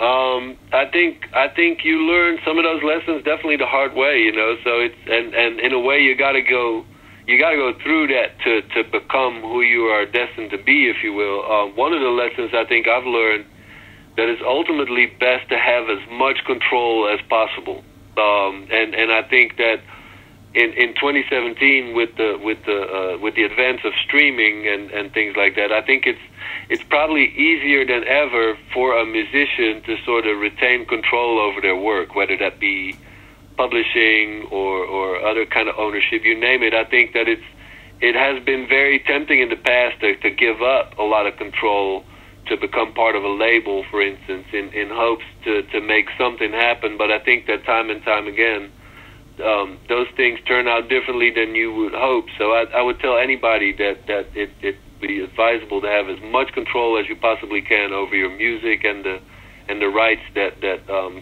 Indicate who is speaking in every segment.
Speaker 1: I think you learn some of those lessons definitely the hard way, you know. So it's and in a way you got to go through that to become who you are destined to be, if you will. One of the lessons I think I've learned that it's ultimately best to have as much control as possible. And I think that in 2017 with the advance of streaming and things like that, I think it's probably easier than ever for a musician to sort of retain control over their work, whether that be publishing or other kind of ownership, you name it. I think that it has been very tempting in the past to give up a lot of control to become part of a label, for instance, in hopes to make something happen. But I think that time and time again, those things turn out differently than you would hope. So I would tell anybody that it be advisable to have as much control as you possibly can over your music and the rights that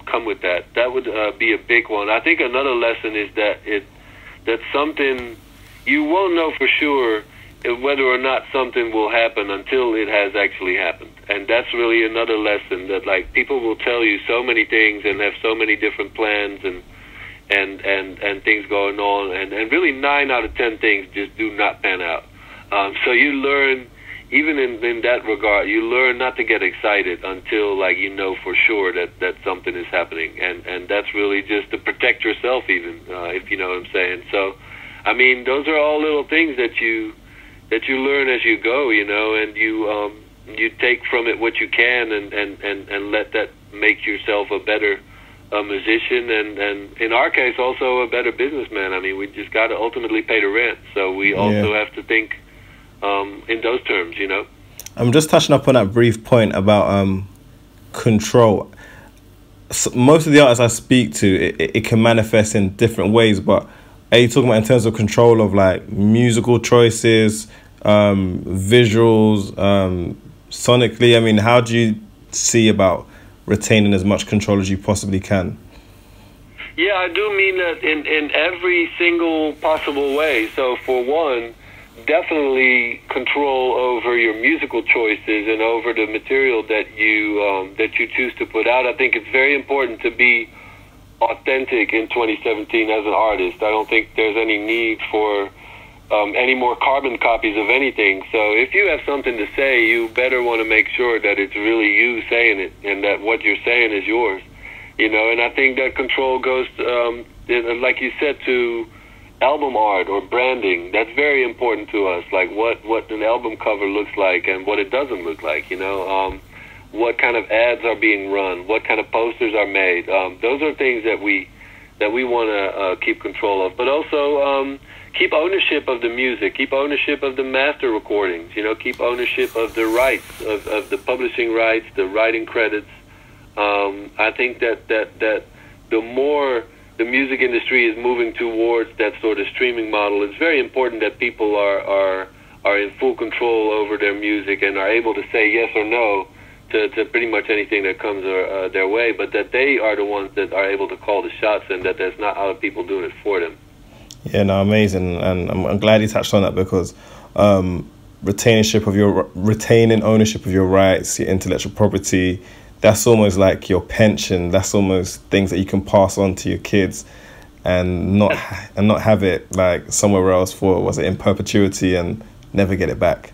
Speaker 1: come with that. That would be a big one. I think another lesson is that something you won't know for sure whether or not something will happen until it has actually happened. And that's really another lesson, that like people will tell you so many things and have so many different plans and things going on, and really 9 out of 10 things just do not pan out. So you learn, even in that regard, you learn not to get excited until like you know for sure that something is happening, and that's really just to protect yourself, even if you know what I'm saying. So I mean, those are all little things that you learn as you go, you know, and you take from it what you can and let that make yourself a better musician, and in our case also a better businessman. I mean, we just got to ultimately pay the rent, so we also have to think in those terms, you know.
Speaker 2: I'm just touching up on that brief point about control. So most of the artists I speak to, it can manifest in different ways, but are you talking about in terms of control of like musical choices, visuals, sonically? I mean, how do you see about retaining as much control as you possibly can?
Speaker 1: Yeah, I do mean that in every single possible way. So for one, definitely control over your musical choices and over the material that you choose to put out. I think it's very important to be authentic in 2017 as an artist. I don't think there's any need for any more carbon copies of anything. So if you have something to say, you better want to make sure that it's really you saying it and that what you're saying is yours, you know. And I think that control goes like you said, to album art or branding. That's very important to us, like what an album cover looks like and what it doesn't look like, you know. What kind of ads are being run, what kind of posters are made. Those are things that we want to keep control of, but also keep ownership of the music, keep ownership of the master recordings, you know, keep ownership of the rights, of the publishing rights, the writing credits. I think that the more the music industry is moving towards that sort of streaming model, it's very important that people are in full control over their music and are able to say yes or no to pretty much anything that comes their way, but that they are the ones that are able to call the shots and that there's not other people doing it for them.
Speaker 2: Yeah, no, amazing, and I'm glad you touched on that, because retaining ownership of your rights, your intellectual property, that's almost like your pension. That's almost things that you can pass on to your kids, and not have it like somewhere else for, was it, in perpetuity, and never get it back.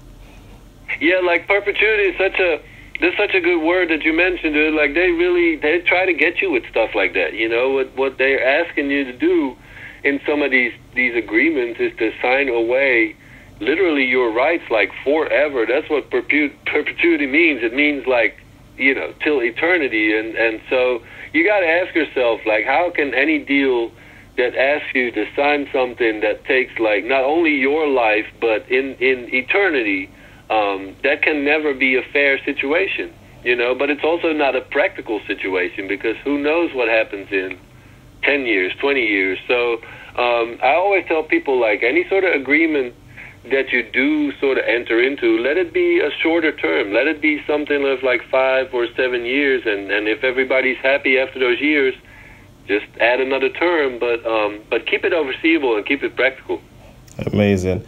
Speaker 1: Yeah, like perpetuity is such a good word that you mentioned, dude. Like they try to get you with stuff like that. You know, what they're asking you to do in some of these agreements is to sign away literally your rights like forever. That's what perpetuity means. It means like, you know, till eternity. And so you got to ask yourself, like, how can any deal that asks you to sign something that takes like not only your life but in eternity, that can never be a fair situation, you know. But it's also not a practical situation, because who knows what happens in 10 years, 20 years. So I always tell people, like, any sort of agreement that you do sort of enter into, let it be a shorter term. Let it be something of like 5 or 7 years, and if everybody's happy after those years, just add another term, but keep it overseeable and keep it practical.
Speaker 2: Amazing.